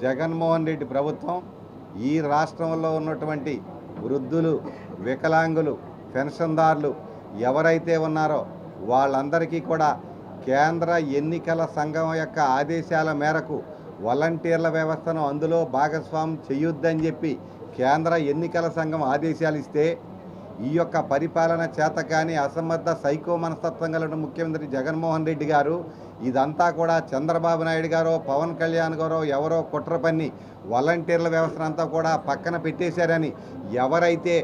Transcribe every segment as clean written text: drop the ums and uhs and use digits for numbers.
జగన్మోహన్ రెడ్డి ప్రభుత్వం ఈ రాష్ట్రంలో ఉన్నటువంటి వృద్ధులు, వికలాంగులు, పెన్షన్దారులు ఎవరైతే ఉన్నారో వాళ్ళందరికీ కూడా కేంద్ర ఎన్నికల సంఘం యొక్క ఆదేశాల మేరకు వాలంటీర్ల వ్యవస్థను అందులో భాగస్వామ్యం చేయొద్దని చెప్పి కేంద్ర ఎన్నికల సంఘం ఆదేశాలు ఇస్తే ఈ యొక్క పరిపాలన చేతకాని అసమర్థ సైకో మనస్తత్వం గల ముఖ్యమంత్రి జగన్మోహన్ రెడ్డి గారు ఇదంతా కూడా చంద్రబాబు నాయుడు గారో పవన్ కళ్యాణ్ గారో ఎవరో కుట్ర పన్ని వాలంటీర్ల వ్యవస్థనంతా కూడా పక్కన పెట్టేశారని ఎవరైతే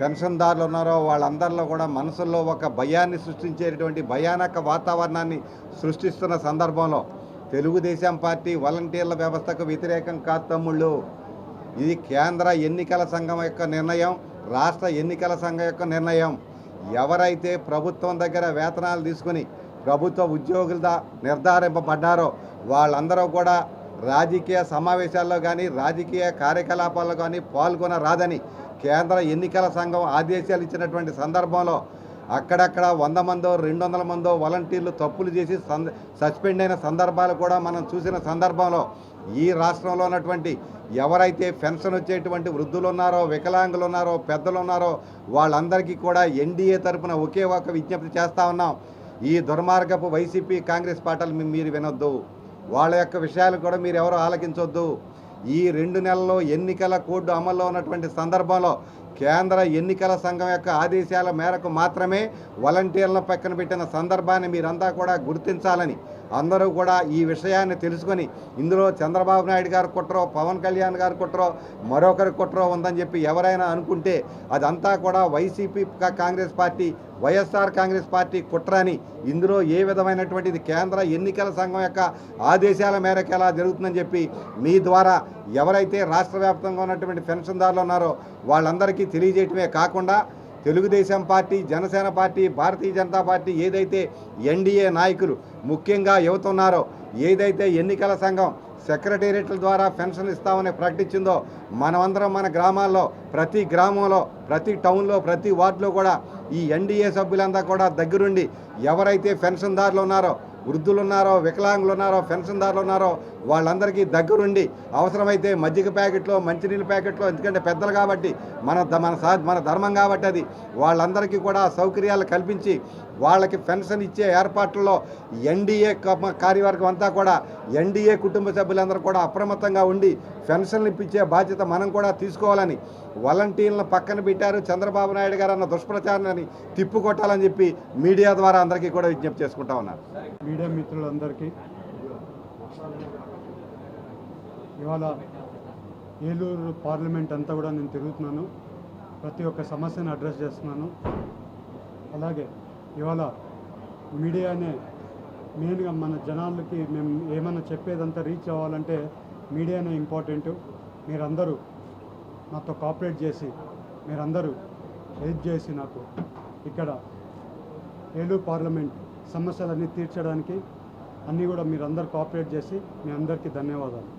పెన్షన్దారులు ఉన్నారో వాళ్ళందరిలో కూడా మనసుల్లో ఒక భయాన్ని సృష్టించేటువంటి భయానక వాతావరణాన్ని సృష్టిస్తున్న సందర్భంలో తెలుగుదేశం పార్టీ వాలంటీర్ల వ్యవస్థకు వ్యతిరేకం కాదు తమ్ముళ్ళు. ఇది కేంద్ర ఎన్నికల సంఘం యొక్క నిర్ణయం, రాష్ట్ర ఎన్నికల సంఘం యొక్క నిర్ణయం. ఎవరైతే ప్రభుత్వం దగ్గర వేతనాలు తీసుకుని ప్రభుత్వ ఉద్యోగులుగా నిర్ధారింపబడ్డారో వాళ్ళందరూ కూడా రాజకీయ సమావేశాల్లో కానీ రాజకీయ కార్యకలాపాల్లో కానీ పాల్గొనరాదని కేంద్ర ఎన్నికల సంఘం ఆదేశాలు ఇచ్చినటువంటి సందర్భంలో అక్కడక్కడ 100 మందో 200 మందో వాలంటీర్లు తప్పులు చేసి సస్పెండ్ అయిన సందర్భాలు కూడా మనం చూసిన సందర్భంలో ఈ రాష్ట్రంలో ఉన్నటువంటి ఎవరైతే పెన్షన్ వచ్చేటువంటి వృద్ధులు ఉన్నారో, వికలాంగులు ఉన్నారో, పెద్దలు ఉన్నారో వాళ్ళందరికీ కూడా ఎన్డీఏ తరఫున ఒకే ఒక విజ్ఞప్తి చేస్తూ ఉన్నాం. ఈ దుర్మార్గపు వైసీపీ కాంగ్రెస్ పార్టీలు మీరు వినొద్దు, వాళ్ళ యొక్క విషయాలు కూడా మీరు ఎవరు ఆలకించొద్దు. ఈ 2 నెలల్లో ఎన్నికల కోడ్ అమల్లో ఉన్నటువంటి సందర్భంలో కేంద్ర ఎన్నికల సంఘం యొక్క ఆదేశాల మేరకు మాత్రమే వాలంటీర్లను పక్కన పెట్టిన సందర్భాన్ని మీరంతా కూడా గుర్తించాలని అందరూ కూడా ఈ విషయాన్ని తెలుసుకొని ఇందులో చంద్రబాబు నాయుడు గారు కుట్రో, పవన్ కళ్యాణ్ గారు కుట్రో, మరొకరి కుట్రో ఉందని చెప్పి ఎవరైనా అనుకుంటే అదంతా కూడా YCP Congress party, YSR Congress party కుట్ర అని, ఇందులో ఏ విధమైనటువంటిది కేంద్ర ఎన్నికల సంఘం యొక్క ఆదేశాల మేరకు ఎలా జరుగుతుందని చెప్పి మీ ద్వారా ఎవరైతే రాష్ట్ర వ్యాప్తంగా ఉన్నటువంటి పెన్షన్దారులు ఉన్నారో వాళ్ళందరికీ తెలియజేయటమే కాకుండా Telugu Desam party, Janasena party, Bharatiya Janata party ఏదైతే ఎన్డీఏ నాయకులు ముఖ్యంగా యువత ఉన్నారో ఏదైతే ఎన్నికల సంఘం సెక్రటేరియట్ల ద్వారా పెన్షన్ ఇస్తామని ప్రకటించిందో మనమందరం మన గ్రామాల్లో ప్రతి గ్రామంలో, ప్రతి టౌన్లో, ప్రతి వార్డులో కూడా ఈ ఎన్డీఏ సభ్యులంతా కూడా దగ్గరుండి ఎవరైతే పెన్షన్దారులు ఉన్నారో, వృద్ధులు ఉన్నారో, వికలాంగులు ఉన్నారో, పెన్షన్దారులు ఉన్నారో వాళ్ళందరికీ దగ్గరుండి అవసరమైతే మజ్జిగ ప్యాకెట్లో, మంచినీళ్ళ ప్యాకెట్లో, ఎందుకంటే పెద్దలు కాబట్టి మన ధర్మం కాబట్టి అది వాళ్ళందరికీ కూడా సౌకర్యాలు కల్పించి వాళ్ళకి పెన్షన్ ఇచ్చే ఏర్పాట్లలో ఎన్డీఏ కార్యవర్గం అంతా కూడా ఎన్డీఏ కుటుంబ సభ్యులందరూ కూడా అప్రమత్తంగా ఉండి పెన్షన్లు ఇప్పించే బాధ్యత మనం కూడా తీసుకోవాలని వాలంటీర్లను పక్కన పెట్టారు చంద్రబాబు నాయుడు గారు అన్న దుష్ప్రచారాన్ని తిప్పుకొట్టాలని చెప్పి మీడియా ద్వారా అందరికీ కూడా విజ్ఞప్తి చేసుకుంటా ఉన్నారు. మీడియా మిత్రులందరికీ ఇవాళ ఏలూరు పార్లమెంట్ అంతా కూడా నేను తిరుగుతున్నాను, ప్రతి ఒక్క సమస్యను అడ్రస్ చేస్తున్నాను. అలాగే ఇవాళ మీడియానే మెయిన్గా మన జనాలకి మేము ఏమైనా చెప్పేదంతా రీచ్ అవ్వాలంటే మీడియానే ఇంపార్టెంట్. మీరందరూ నాతో కోఆపరేట్ చేసి మీరందరూ హెల్ప్ చేసి నాకు ఇక్కడ ఏలూరు పార్లమెంట్ సమస్యలన్నీ తీర్చడానికి అన్నీ కూడా మీరందరూ కోఆపరేట్ చేసి మీ అందరికీ ధన్యవాదాలు.